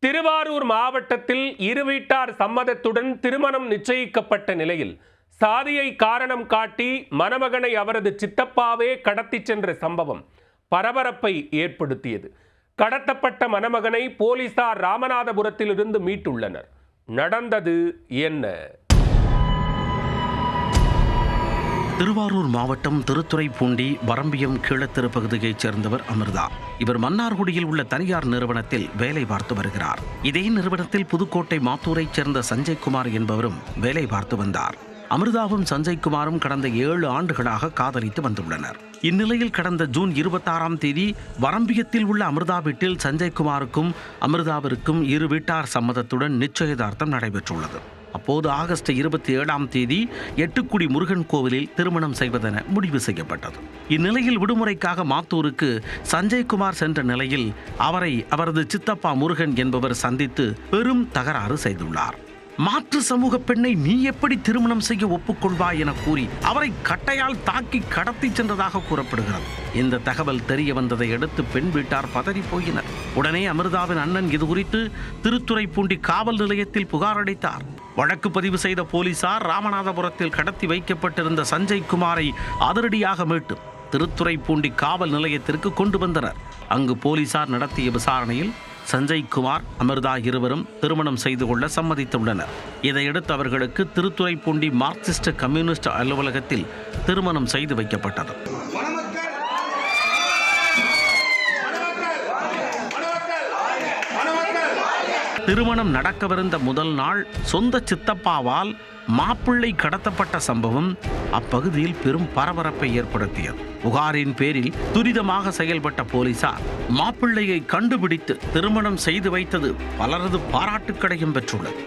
திருவாரூர் மாவட்டத்தில் இரு வீட்டார் சம்மதத்துடன் திருமணம் நிச்சயிக்கப்பட்ட நிலையில் சாதியை காரணம் காட்டி மணமகனை அவரது சித்தப்பாவே கடத்தி சென்ற சம்பவம் பரபரப்பை ஏற்படுத்தியது. கடத்தப்பட்ட மணமகனை போலீசார் ராமநாதபுரத்திலிருந்து மீட்டுள்ளனர். நடந்தது என்ன? திருவாரூர் மாவட்டம் திருத்துறைப்பூண்டி வரம்பியம் கீழத்திரு பகுதியைச் சேர்ந்தவர் அமிர்தா. இவர் மன்னார்குடியில் உள்ள தனியார் நிறுவனத்தில் வேலை பார்த்து வருகிறார். இதே நிறுவனத்தில் புதுக்கோட்டை மாத்தூரைச் சேர்ந்த சஞ்சய்குமார் என்பவரும் வேலை பார்த்து வந்தார். அமிர்தாவும் சஞ்சய்குமாரும் கடந்த 7 ஆண்டுகளாக காதலித்து வந்துள்ளனர். இந்நிலையில் கடந்த ஜூன் 26ஆம் தேதி வரம்பியத்தில் உள்ள அமிர்தா வீட்டில் சஞ்சய்குமாருக்கும் அமிர்தாவிற்கும் இரு வீட்டார் சம்மதத்துடன் நிச்சயதார்த்தம் நடைபெற்றுள்ளது. அப்போது ஆகஸ்ட் 27ஆம் தேதி எட்டுக்குடி முருகன் கோவிலில் திருமணம் செய்வதென முடிவு செய்யப்பட்டது. இந்நிலையில் விடுமுறைக்காக மாத்தூருக்கு சஞ்சய்குமார் சென்ற நிலையில் அவரை அவரது சித்தப்பா முருகன் என்பவர் சந்தித்து பெரும் தகராறு செய்துள்ளார். மாற்று சமூக பெண்ணை நீ எப்படி திருமணம் செய்ய ஒப்புக்கொள்வாய் என கூறி அவரை கட்டையால் தாக்கி கடத்தி சென்றதாக கூறப்படுகிறது. இந்த தகவல் தெரிய வந்ததை அடுத்து பெண் வீட்டார் பதறி போயினர். உடனே அமிர்தாவின் அண்ணன் இது குறித்து திருத்துறைப்பூண்டி காவல் நிலையத்தில் புகார் அளித்தார். வழக்கு பதிவு செய்த போலீசார் ராமநாதபுரத்தில் கடத்தி வைக்கப்பட்டிருந்த சஞ்சய்குமாரை அதிரடியாக மீட்டு திருத்துறைப்பூண்டி காவல் நிலையத்திற்கு கொண்டு வந்தனர். அங்கு போலீசார் நடத்திய விசாரணையில் சஞ்சய்குமார் அமிர்தா இருவரும் திருமணம் செய்து கொள்ள சம்மதித்துள்ளனர். இதையடுத்து அவர்களுக்கு திருத்துறைப்பூண்டி மார்க்சிஸ்ட் கம்யூனிஸ்ட் அலுவலகத்தில் திருமணம் செய்து வைக்கப்பட்டது. திருமணம் நடக்கவிருந்த முதல் நாள் சொந்த சித்தப்பாவால் மாப்பிள்ளை கடத்தப்பட்ட சம்பவம் அப்பகுதியில் பெரும் பரபரப்பை ஏற்படுத்தியது. புகாரின் பேரில் துரிதமாக செயல்பட்ட போலீசார் மாப்பிள்ளையை கண்டுபிடித்து திருமணம் செய்து வைத்தது பலரது பாராட்டுக்களையும் பெற்றுள்ளது.